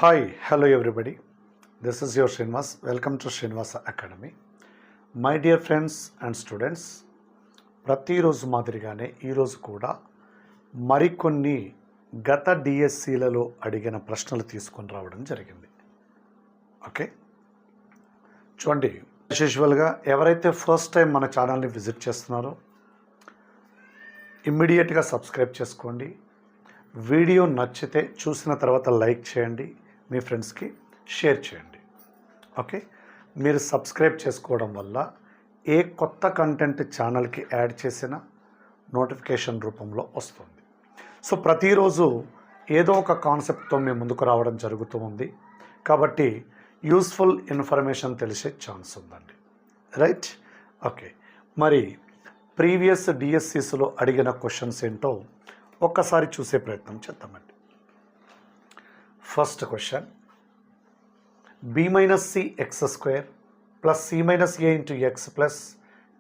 Hi, hello everybody. This is your Srinivas. Welcome to Srinivas Academy. My dear friends and students, ప్రతిరోజు మాదిరిగానే ఈరోజు కూడా మరికొన్ని గత డిఎస్సిలలో అడిగిన ప్రశ్నలు తీసుకొని రావడం జరిగింది. ఓకే, చూడండి, యాజ్ యూజువల్గా ఎవరైతే ఫస్ట్ టైం మన ఛానల్ని విజిట్ చేస్తున్నారో ఇమ్మీడియట్గా సబ్స్క్రైబ్ చేసుకోండి. వీడియో నచ్చితే చూసిన తర్వాత లైక్ చేయండి, మీ ఫ్రెండ్స్కి షేర్ చేయండి. ఓకే, మీరు సబ్స్క్రైబ్ చేసుకోవడం వల్ల ఏ కొత్త కంటెంట్ ఛానల్కి యాడ్ చేసిన నోటిఫికేషన్ రూపంలో వస్తుంది. సో ప్రతిరోజు ఏదో ఒక కాన్సెప్ట్తో మీ ముందుకు రావడం జరుగుతూ ఉంది కాబట్టి యూస్ఫుల్ ఇన్ఫర్మేషన్ తెలిసే ఛాన్స్ ఉందండి. రైట్? ఓకే, మరి ప్రీవియస్ డిఎస్సిస్లో అడిగిన క్వశ్చన్స్ ఏంటో ఒక్కసారి చూసే ప్రయత్నం చేద్దామండి. First question, b minus C X square plus C minus A into X plus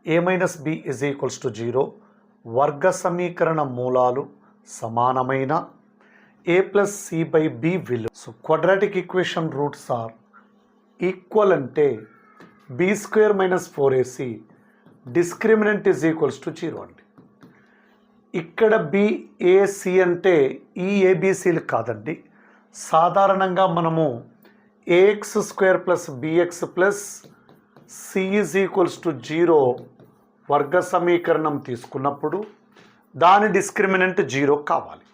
A minus B is equals to 0 వర్గ సమీకరణ మూలాలు సమానమైన A plus C by B విలువ. So quadratic equation roots are equal అంటే B square minus 4ac discriminant is equals to 0 అండి. ఇక్కడ BAC అంటే ఈ ఏబిసిలు కాదండి. సాధారణంగా మనము A X square plus B X plus C is equals to 0 వర్గ సమీకరణం తీసుకున్నప్పుడు దాని డిస్క్రిమినెంట్ 0 కావాలి.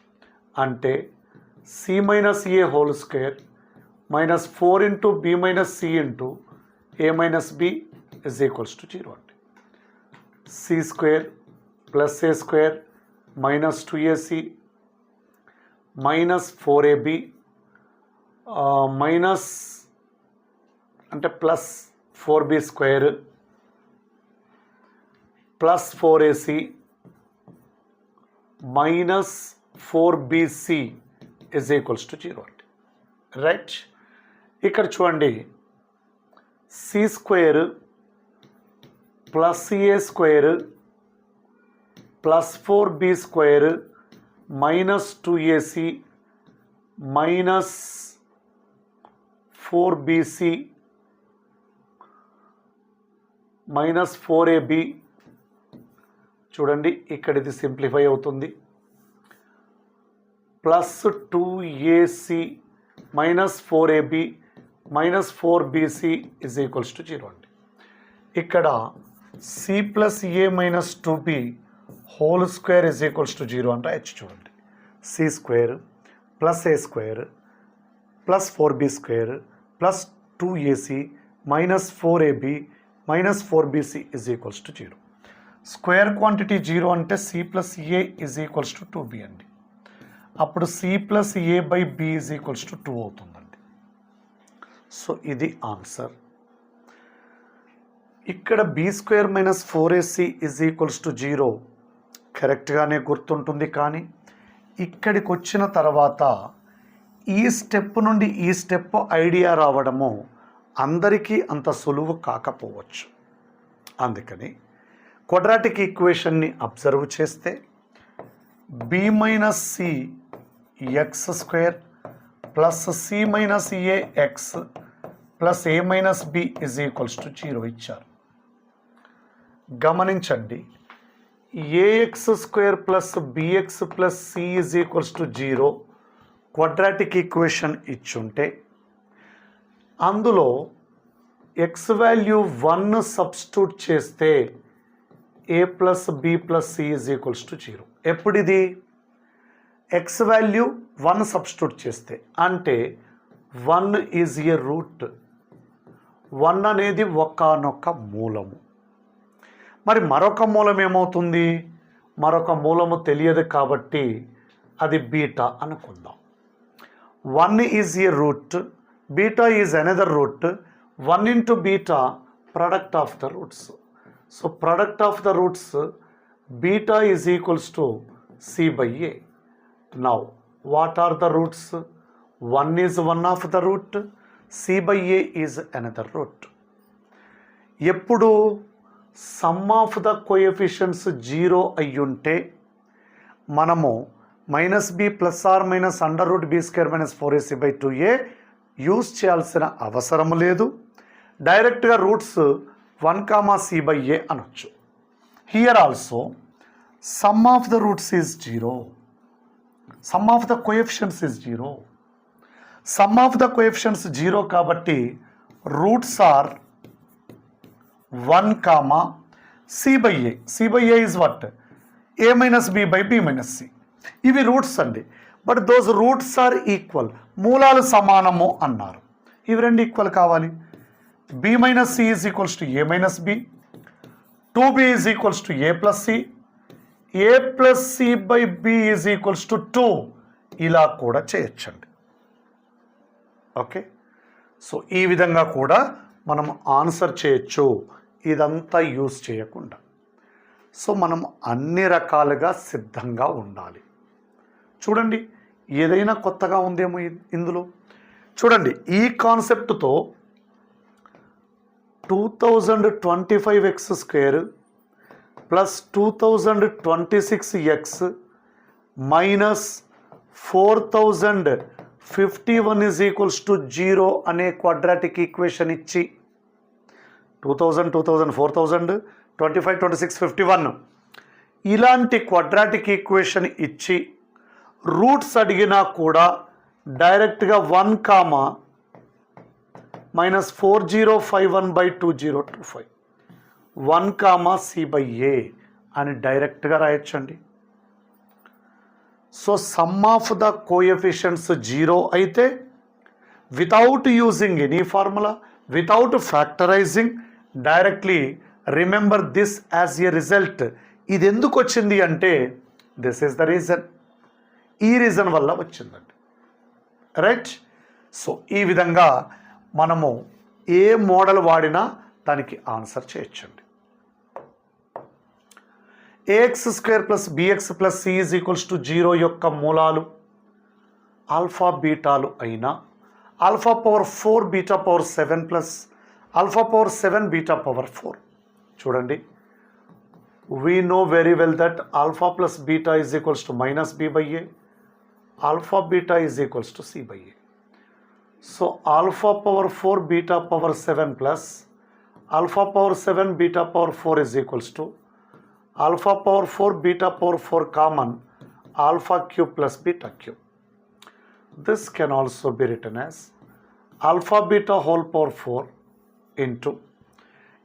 అంటే C minus A whole square minus 4 into B minus C into A minus B is equals to 0 అండి. C square plus A square minus 2ac minus 4ab minus అంటే plus 4b square plus 4ac minus 4bc is equals to 0 అండి. Right? ఇక్కడ చూడండి, C square plus A square plus 4b square minus 2ac minus 4bc minus 4ab. చూడండి, ఇక్కడ ఇది simplify అవుతుంది. Plus 2ac minus 4ab minus 4bc is equals to 0 అండి. ఇక్కడ c plus A minus 2b whole square is equals to 0 అంటే H. చూడండి, C square plus A square plus 4b square plus 2ac minus 4ab minus 4bc is equals to 0. Square quantity 0 అంటే C plus A is equals to 2b అండి. అప్పుడు c plus a by b is equals to 2 అవుతుందండి. So ఇది answer. ఇక్కడ b square minus 4ac is equals to 0 కరెక్ట్గానే గుర్తుంటుంది. కానీ ఇక్కడికి వచ్చిన తర్వాత ఈ స్టెప్ నుండి ఈ స్టెప్ ఐడియా రావడము అందరికీ అంత సులువు కాకపోవచ్చు. అందుకని క్వాడ్రాటిక్ ఈక్వేషన్ని అబ్జర్వ్ చేస్తే B minus C X square plus C minus A X plus A minus B is equals to 0 ఇచ్చారు. గమనించండి, A X square plus B X plus C is equals to 0 quadratic equation ఇచ్చుంటే అందులో ఎక్స్ వాల్యూ 1 సబ్స్టిట్యూట్ చేస్తే A plus B plus C is equals to 0. ఎప్పుడు ఇది? X value 1 substitute చేస్తే, అంటే 1 is a route. 1 అనేది ఒకానొక మూలము. మరి మరొక మూలం ఏమవుతుంది? మరొక మూలము తెలియదు కాబట్టి అది బీటా అనుకుందాం. 1 is a root, beta is another root. 1 into beta product of the roots. So product of the roots beta is equals to c by a. Now what are the roots? 1 is one of the root, c by a is another root. ఎప్పుడు sum of the coefficients 0 అయ్యుంటే మనము minus b plus or minus under root b square minus 4ac by 2a use చేయాల్సిన అవసరం లేదు. డైరెక్ట్గా roots 1, c/a అనొచ్చు. Here also sum of the roots is 0, sum of the coefficients is 0. Sum of the coefficients 0 కాబట్టి roots are 1, c/a. c/a is what? a - b/b - c. ఇవి roots అండి. But those roots are equal, మూలాలు సమానము అన్నారు. ఇవి రెండు equal కావాలి. b - c is equals to a - b, 2b is equals to a + c, a + c/b is equals to 2. ఇలా కూడా చేయొచ్చండి. ఓకే, సో ఈ విధంగా కూడా మనం ఆన్సర్ చేయొచ్చు, ఇదంతా యూజ్ చేయకుండా. సో మనం అన్ని రకాలుగా సిద్ధంగా ఉండాలి. చూడండి, ఏదైనా కొత్తగా ఉందేమో ఇందులో. చూడండి, ఈ కాన్సెప్ట్తో 2025x² plus 2026x minus 4051 is equals to 0 అనే క్వాడ్రాటిక్ ఈక్వేషన్ ఇచ్చి 2000, 2000, 4000, 25, 26, 51 ఇలాంటి క్వాడ్రాటిక్ ఈక్వేషన్ ఇచ్చి రూట్స్ అడిగినా కూడా డైరెక్ట్గా 1, -4051/2025 1, c/a అని డైరెక్ట్గా రాయొచ్చండి. So sum of the coefficients 0 అయితే without using any formula, without factorising, directly remember this as a result. ఇది ఎందుకు వచ్చింది అంటే దిస్ ఈస్ ద రీజన్, ఈ రీజన్ వల్ల వచ్చిందండి. రైట్. సో ఈ విధంగా మనము ఏ మోడల్ వాడినా దానికి ఆన్సర్ చేయొచ్చండి. ax² + bx + c is equals to 0 యొక్క మూలాలు ఆల్ఫా బీటాలు అయినా α⁴ β⁴7 ప్లస్ α⁴7 β⁴. చూడండి, we know very well that alpha plus beta is equals to -b/a, alpha beta is equals to c/a. So α⁴ β⁴7 plus α⁴7 β⁴ is equals to α⁴ β⁴ common α³ plus β³. This can also be written as alpha beta whole power 4 into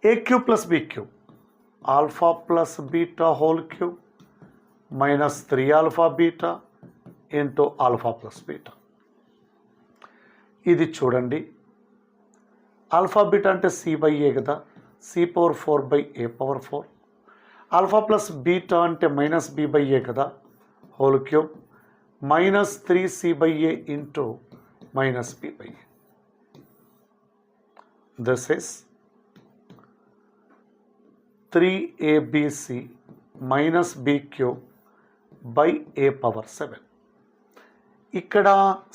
a³ plus b³ alpha plus beta whole cube minus 3 alpha beta into alpha plus beta. ఇది చూడండి, alpha beta అంటే c/a కదా, c⁴ a⁴. Alpha plus beta అంటే -b/a కదా, whole cube -3c/a into -b/a. This is 3abc -b³/a⁴. ఇక్కడ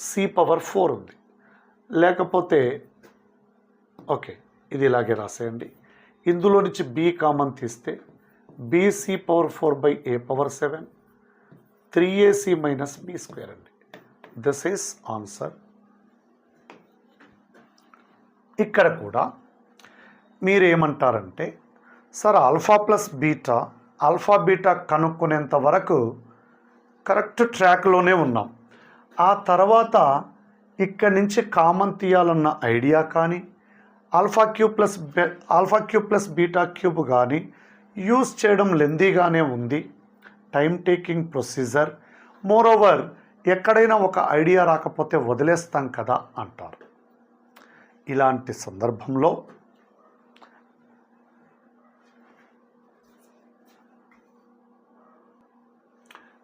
c⁴ ఉంది, లేకపోతే okay ఇది ఇలాగే రాసేయండి. ఇందులో నుంచి b కామన్ తీస్తే bc⁴ a⁴, 3ac - b² అండి. This is answer. ఇక్కడ కూడా మీరేమంటారంటే, సార్ ఆల్ఫా బీటా కనుక్కునేంత వరకు కరెక్ట్ ట్రాక్లోనే ఉన్నాం, ఆ తర్వాత ఇక్కడి నుంచి కామన్ తీయాలన్న ఐడియా కానీ α³ ప్లస్ β³ కానీ యూజ్ చేయడం లెందీగానే ఉంది, టైం టేకింగ్ ప్రొసీజర్. మోరోవర్ ఎక్కడైనా ఒక ఐడియా రాకపోతే వదిలేస్తాం కదా అంటారు. ఇలాంటి సందర్భంలో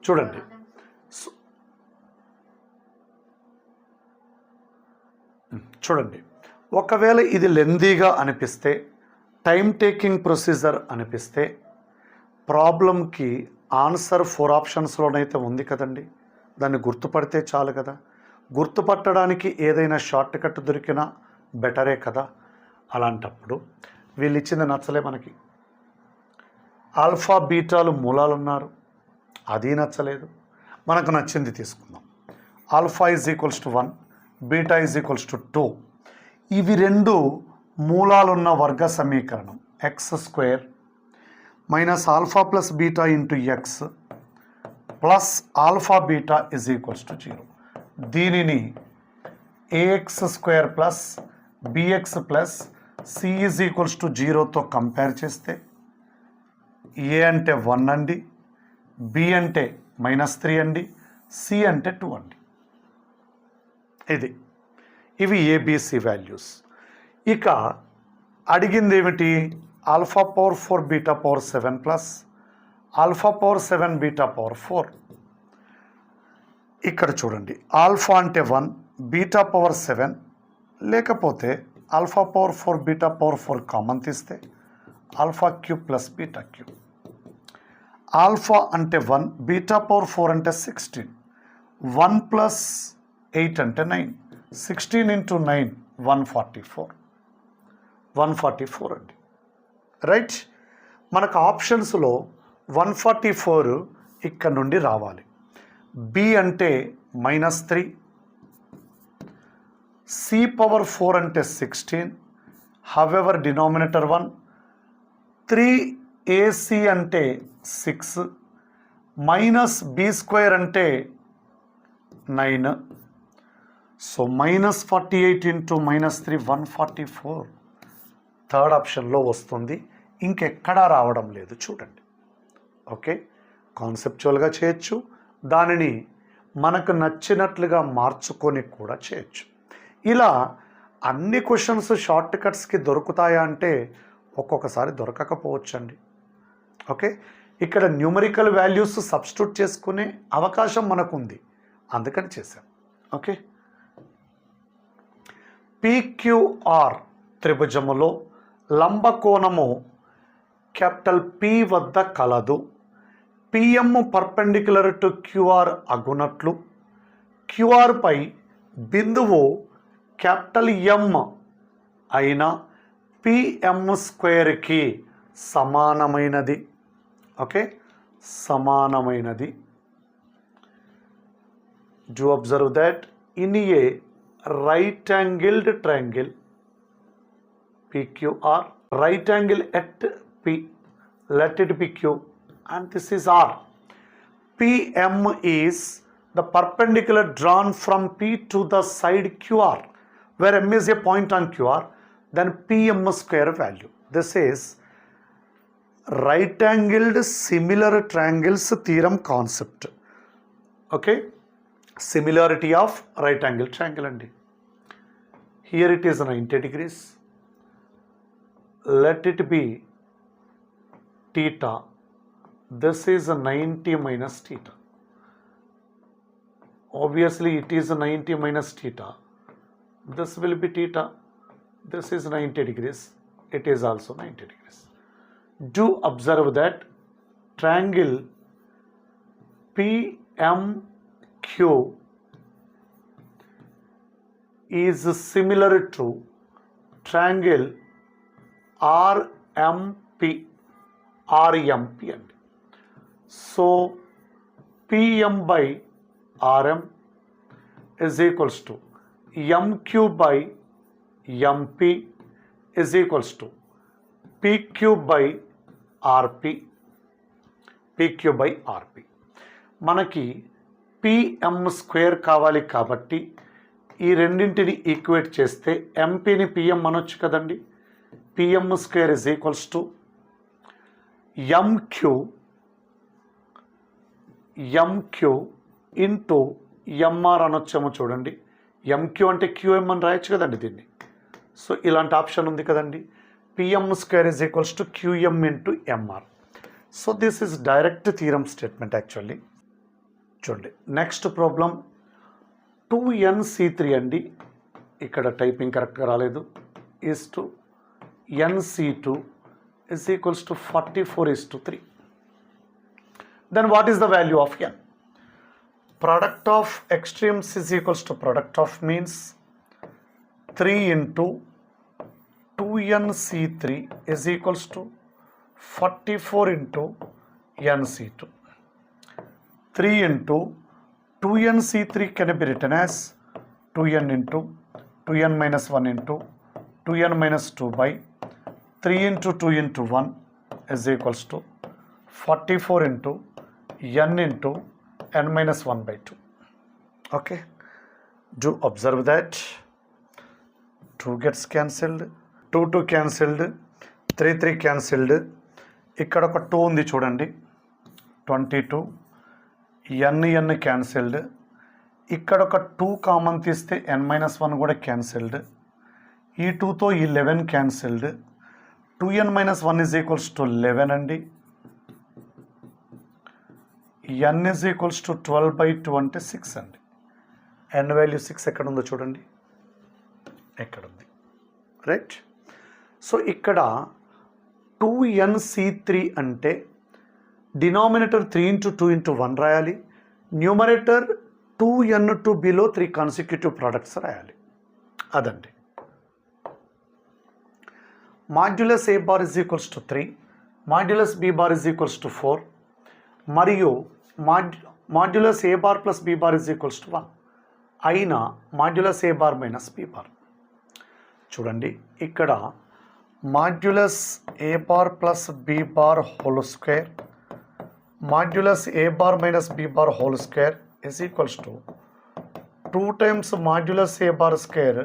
చూడండి, ఒకవేళ ఇది లెందీగా అనిపిస్తే, టైం టేకింగ్ ప్రొసీజర్ అనిపిస్తే, ప్రాబ్లంకి ఆన్సర్ 4 ఆప్షన్స్లోనైతే ఉంది కదండి, దాన్ని గుర్తుపడితే చాలు కదా. గుర్తుపట్టడానికి ఏదైనా షార్ట్ కట్ దొరికినా బెటరే కదా. అలాంటప్పుడు వీళ్ళు ఇచ్చింది నచ్చలే మనకి, ఆల్ఫా బీటాలు మూలాలు ఉన్నారు, అది నచ్చలేదు. మనకు నచ్చింది తీసుకుందాం. Alpha is equals to 1, beta is equals to 2. ఇవి రెండు మూలాలున్న వర్గ సమీకరణం. X square minus alpha plus beta into X plus alpha beta is equals to 0. దీనిని A X square plus B X plus C is equals to 0తో compare చేస్తే A అంటే 1 అండి, బి అంటే -3 అండి, సి అంటే 2 అండి. ఇవి ఏబిసి వాల్యూస్. ఇక అడిగింది ఏమిటి? Alpha power 4 beta power 7 plus alpha power 7 beta power 4. ఇక్కడ చూడండి, ఆల్ఫా అంటే 1, బీటా పవర్ 7, లేకపోతే alpha power 4 beta power 4 common తీస్తే alpha cube plus beta cube. Alpha అంటే 1, బీటా పవర్ 4 అంటే 16, 1 ప్లస్ 8 అంటే 9, 16 ఇంటూ 9 144 అండి. రైట్, మనకు ఆప్షన్స్లో 144 ఇక్కడ నుండి రావాలి. బి అంటే -3, సి పవర్ 4 అంటే 16, హవెవర్ డినామినేటర్ 1, 3ac అంటే 6 మైనస్ బి స్క్వేర్ అంటే 9. సో -48 ఇంటూ -3 144 థర్డ్ ఆప్షన్లో వస్తుంది. ఇంకెక్కడా రావడం లేదు. చూడండి, ఓకే, కాన్సెప్చువల్గా చేయొచ్చు, దానిని మనకు నచ్చినట్లుగా మార్చుకొని కూడా చేయొచ్చు. ఇలా అన్ని క్వశ్చన్స్ షార్ట్ కట్స్కి దొరుకుతాయా అంటే ఒక్కొక్కసారి దొరకకపోవచ్చండి. ఓకే, ఇక్కడ న్యూమరికల్ వాల్యూస్ సబ్స్టిట్యూట్ చేసుకునే అవకాశం మనకు ఉంది, అందుకని చేశాం. ఓకే, పిక్యూఆర్ త్రిభుజములో లంబకోణము క్యాపిటల్ పి వద్ద కలదు. పిఎం పర్పెండిక్యులర్ టు క్యూఆర్ అగునట్లు క్యూఆర్ పై బిందువు క్యాపిటల్ ఎం అయిన పిఎం స్క్వేర్కి సమానమైనది. ఓకే, సమానమైనది. Do observe that in a right angled triangle PQR, right angle at P, let it be Q and this is R. PM is the perpendicular drawn from P to the side QR, where M is a point on QR, then PM square value. This is right angled similar triangles theorem concept. Okay, similarity of right angle triangle అండి. Here it is 90 degrees. Let it be theta. This is 90 minus theta. Obviously it is 90 minus theta. This will be theta. This is 90 degrees. It is also 90 degrees. Do observe that triangle PMQ is similar to triangle RMP and so PM by RM is equals to MQ by MP is equals to PQ by RP, PQ by RP. మనకి PM square కావాలి కాబట్టి ఈ రెండింటిని equate చేస్తే ఎంపీని PM అనొచ్చు కదండి. PM square is equals to MQ into MR అనొచ్చేమో చూడండి. ఎంక్యూ అంటే క్యూఎం అని రాయొచ్చు కదండి దీన్ని. సో ఇలాంటి ఆప్షన్ ఉంది కదండి. PM square is equals to QM into MR. So this is direct theorem statement actually. చూడండి, నెక్స్ట్ ప్రాబ్లం 2nc3 అండి. ఇక్కడ టైపింగ్ కరెక్ట్గా రాలేదు. Is to nc2 is equals to 44:3. Then what is the value of n? Product of extremes is equals to product of means 3 into 2nc3 is equals to 44 into nc2. 3 into 2nc3 can be written as 2n into 2n minus 1 into 2n minus 2 by 3 into 2 into 1 is equals to 44 into n into n minus 1 by 2. Okay, do observe that 2 gets cancelled, 2 cancelled, 3 cancelled. ఇక్కడ ఒక 2 ఉంది చూడండి, 22, n cancelled. ఇక్కడ ఒక 2 common తీస్తే n-1 కూడా cancelled. ఈ 2తో ఈ 11 cancelled. 2n-1 is equals to 11 అండి. n ఈజ్ ఈక్వల్స్ టు 12/2 అంటే 6 అండి. n వాల్యూ 6 ఎక్కడ ఉందో చూడండి, ఎక్కడ ఉంది, రైట్. సో ఇక్కడ 2nc3 అంటే డినామినేటర్ 3 into 2 into 1 రాయాలి, న్యూమరేటర్ 2n2bలో 3 కాన్సిక్యూటివ్ ప్రోడక్ట్స్ రాయాలి. అదండి. Modulus a bar is equals to 3, modulus b bar is equals to 4 మరియు modulus a bar plus b bar is equals to 1 అయిన modulus a bar minus b bar. చూడండి, ఇక్కడ modulus a bar plus b bar whole square modulus a bar minus b bar whole square is equals to 2 times modulus a bar square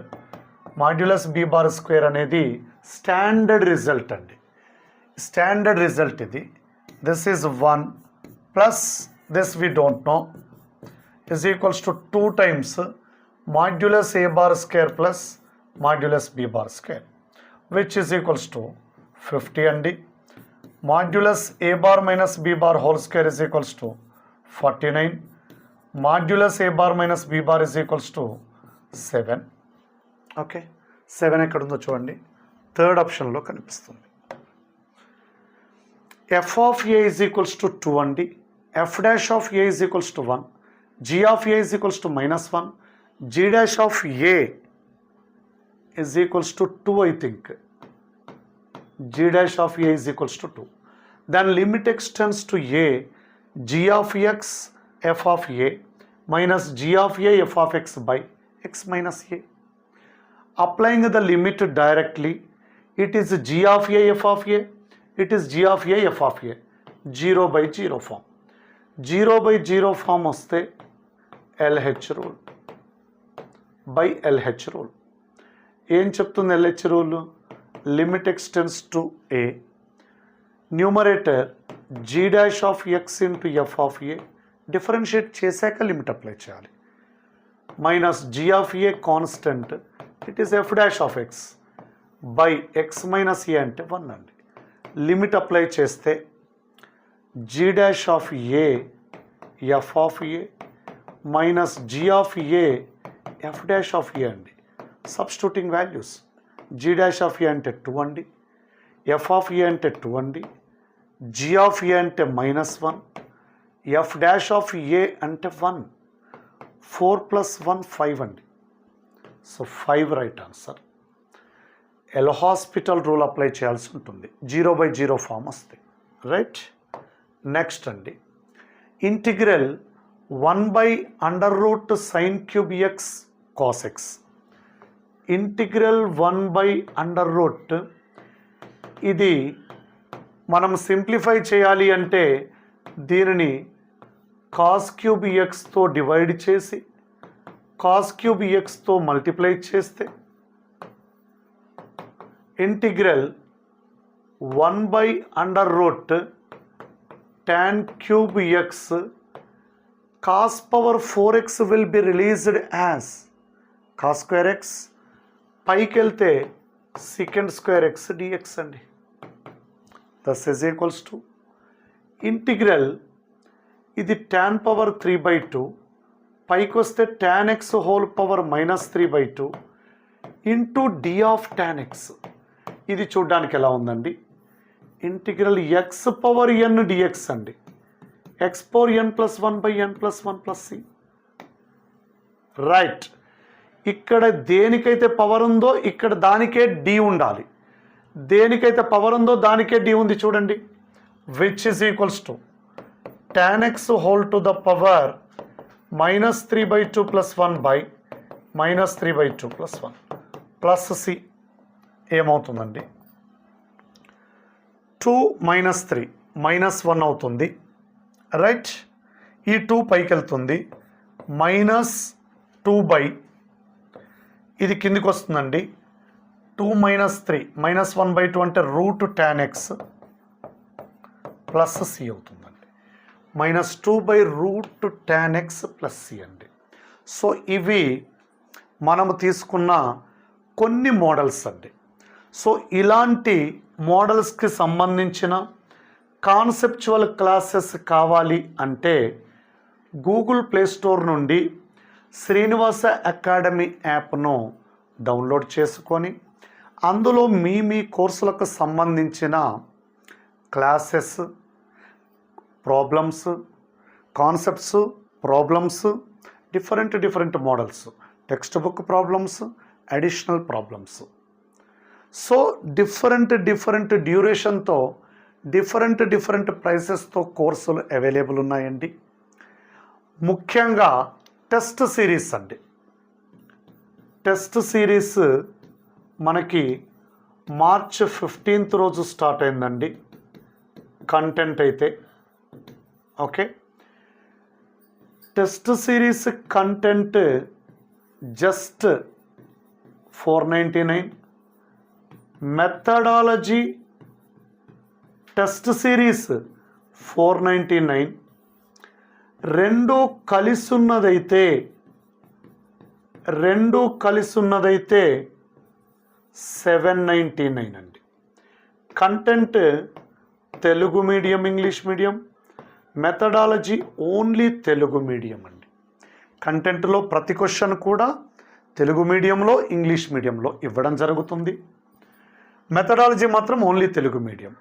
modulus b bar square అనేది standard result అండి. Standard result ఇది. This is 1 plus this we don't know is equals to 2 times modulus a bar square plus modulus b bar square which is equals to 50 అండి. Modulus a bar minus b bar whole square is equals to 49. Modulus a bar minus b bar is equals to 7. Okay, 7 ఎక్కడ ఉందో చూడండి, third ఆప్షన్లో కనిపిస్తుంది. f of a is equals to 2 అండి. f dash of a is equals to 1, g of a is equals to -1, g dash of a is equals to 2, I think. G dash of a is equals to 2. Then limit extends to a, g of x f of a minus g of a f of x by x minus a. Applying the limit directly, it is g of a f of a, it is g of a f of a. 0/0 form. 0/0 form వస్తే LH rule by LH rule. ఏం చెప్తుంది LH rule? Limit x tends to a, numerator g dash of x into f of a, differentiate చేశాక limit apply చేయాలి, minus g of a constant, it is f dash of x by x minus a అంటే 1 అండి. Limit apply చేస్తే g dash of a f of a minus g of a f dash of a అండి. Substituting values, g dash of a అంటే 2 అండి, f of a అంటే 2 అండి, g of a అంటే -1, f dash of a అంటే 1, 4 + 1 5 అండి. So 5 right answer. L hospital rule apply చేయాల్సి ఉంటుంది, 0/0 ఫామ్ వస్తాయి, రైట్. నెక్స్ట్ అండి, integral 1/√sin³ x cos x. Integral 1/√, ఇది మనం సింప్లిఫై చేయాలి అంటే దీనిని cos³ xతో డివైడ్ చేసి cos³ xతో మల్టిప్లై చేస్తే integral 1/√tan³ x cos⁴x will be released as cos² x, పైకి వెళ్తే sec² x dx అండి. దస్ ఈజ్ ఈక్వల్స్ టు ఇంటిగ్రల్, ఇది tan⁴3/2, పైకి వస్తే tan x whole power -3/2 into d of tan x. ఇది చూడడానికి ఎలా ఉందండి, ఇంటిగ్రల్ x⁴n dx అండి, x⁴n+1/n+1+c, రైట్. ఇక్కడ దేనికైతే పవర్ ఉందో ఇక్కడ దానికే d ఉండాలి, దేనికైతే పవర్ ఉందో దానికే d ఉంది చూడండి, which is equals to tan x whole to the power -3/2 + 1 బై -3/2 + 1 ప్లస్ సి ఏమవుతుందండి 2 - 3 -1 అవుతుంది, రైట్. ఈ 2 పైకి వెళ్తుంది, -2 ఇది కిందికి వస్తుందండి. 2 - 3 -1/2 అంటే √tan x ప్లస్ సి అవుతుందండి. -2/√tan x ప్లస్ సి అండి. సో ఇవి మనము తీసుకున్న కొన్ని మోడల్స్ అండి. సో ఇలాంటి మోడల్స్కి సంబంధించిన కాన్సెప్చువల్ క్లాసెస్ కావాలి అంటే గూగుల్ ప్లే స్టోర్ నుండి శ్రీనివాస అకాడమీ యాప్ను డౌన్లోడ్ చేసుకొని అందులో మీ కోర్సులకు సంబంధించిన classes, problems, concepts, problems, different models, textbook problems, additional problems, so different డ్యూరేషన్తో డిఫరెంట్ ప్రైసెస్తో కోర్సులు అవైలబుల్ ఉన్నాయండి. ముఖ్యంగా టెస్ట్ సిరీస్ అండి. టెస్ట్ సిరీస్ మనకి మార్చ్ 15th రోజు స్టార్ట్ అయిందండి. కంటెంట్ అయితే okay. Test series content just 499. Methodology test series 499. రెండు కలిసి ఉన్నదైతే 799 అండి. Content Telugu medium, English medium, methodology only Telugu medium అండి. కంటెంట్లో ప్రతి క్వశ్చన్ కూడా తెలుగు మీడియంలో, ఇంగ్లీష్ మీడియంలో ఇవ్వడం జరుగుతుంది. మెథడాలజీ మాత్రం ఓన్లీ తెలుగు మీడియం.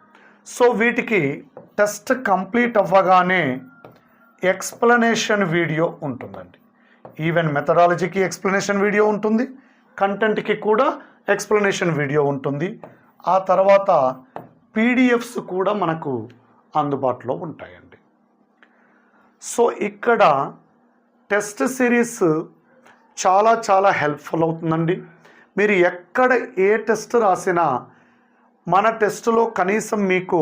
సో వీటికి టెస్ట్ కంప్లీట్ అవ్వగానే ఎక్స్ప్లెనేషన్ వీడియో ఉంటుందండి. ఈవెన్ మెథడాలజీకి ఎక్స్ప్లెనేషన్ వీడియో ఉంటుంది, కంటెంట్కి కూడా ఎక్స్ప్లెనేషన్ వీడియో ఉంటుంది. ఆ తర్వాత పీడిఎఫ్స్ కూడా మనకు అందుబాటులో ఉంటాయండి. సో ఇక్కడ టెస్ట్ సిరీస్ చాలా హెల్ప్ఫుల్ అవుతుందండి. మీరు ఎక్కడ ఏ టెస్ట్ రాసినా మన టెస్టులో కనీసం మీకు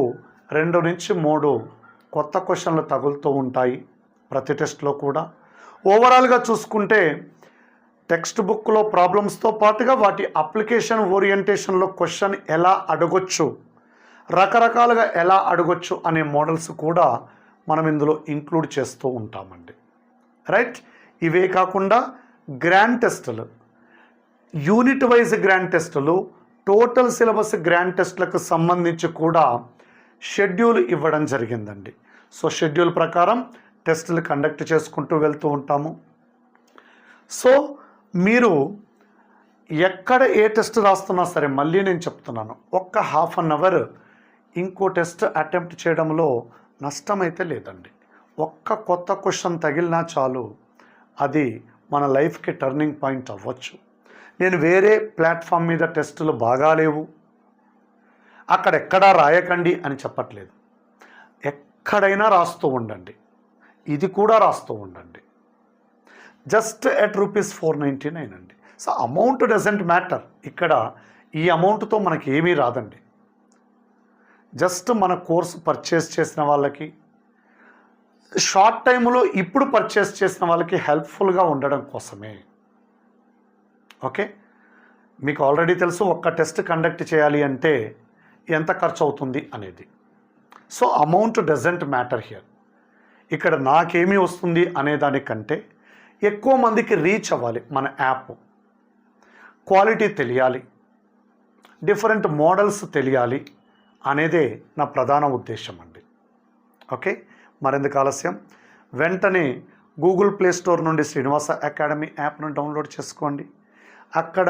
2 నుంచి 3 కొత్త క్వశ్చన్లు తగులుతూ ఉంటాయి ప్రతి టెస్ట్లో కూడా. ఓవరాల్గా చూసుకుంటే టెక్స్ట్ బుక్లో ప్రాబ్లమ్స్తో పాటుగా వాటి అప్లికేషన్ ఓరియంటేషన్లో క్వశ్చన్ ఎలా అడగొచ్చు, రకరకాలుగా ఎలా అడగొచ్చు అనే మోడల్స్ కూడా మనం ఇందులో ఇంక్లూడ్ చేస్తూ ఉంటామండి, రైట్. ఇవే కాకుండా గ్రాండ్ టెస్టులు, యూనిట్ వైజ్ గ్రాండ్ టెస్టులు, టోటల్ సిలబస్ గ్రాండ్ టెస్ట్లకు సంబంధించి కూడా షెడ్యూల్ ఇవ్వడం జరిగిందండి. సో షెడ్యూల్ ప్రకారం టెస్టులు కండక్ట్ చేసుకుంటూ వెళ్తూ ఉంటాము. సో మీరు ఎక్కడ ఏ టెస్ట్ రాస్తున్నా సరే, మళ్ళీ నేను చెప్తున్నాను, ఒక్క ½ అన్ అవర్ ఇంకో టెస్ట్ అటెంప్ట్ చేయడంలో నష్టమైతే లేదండి. ఒక్క కొత్త క్వశ్చన్ తగిలినా చాలు, అది మన లైఫ్కి టర్నింగ్ పాయింట్ అవ్వచ్చు. నేను వేరే ప్లాట్ఫామ్ మీద టెస్టులు బాగాలేవు, అక్కడెక్కడా రాయకండి అని చెప్పట్లేదు. ఎక్కడైనా రాస్తూ ఉండండి, ఇది కూడా రాస్తూ ఉండండి. జస్ట్ ఎట్ ₹499 అండి. So amount doesn't matter. ఇక్కడ ఈ అమౌంట్తో మనకి ఏమీ రాదండి. జస్ట్ మన కోర్సు పర్చేస్ చేసిన వాళ్ళకి, షార్ట్ టైంలో ఇప్పుడు పర్చేస్ చేసిన వాళ్ళకి హెల్ప్ఫుల్గా ఉండడం కోసమే. ఓకే, మీకు ఆల్రెడీ తెలుసు ఒక్క టెస్ట్ కండక్ట్ చేయాలి అంటే ఎంత ఖర్చు అవుతుంది అనేది. So amount doesn't matter here. ఇక్కడ నాకేమీ వస్తుంది అనే దానికంటే ఎక్కువ మందికి రీచ్ అవ్వాలి మన యాప్, క్వాలిటీ తెలియాలి, డిఫరెంట్ మోడల్స్ తెలియాలి అనేదే నా ప్రధాన ఉద్దేశం అండి. ఓకే, మరెందుకు ఆలస్యం, వెంటనే గూగుల్ ప్లే స్టోర్ నుండి శ్రీనివాస అకాడమీ యాప్ను డౌన్లోడ్ చేసుకోండి. అక్కడ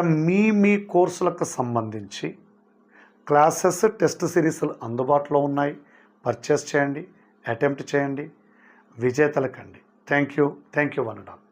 మీ కోర్సులకు సంబంధించి క్లాసెస్, టెస్ట్ సిరీస్లు అందుబాటులో ఉన్నాయి. పర్చేస్ చేయండి, అటెంప్ట్ చేయండి, విజేతలకండి. Thank you one and all.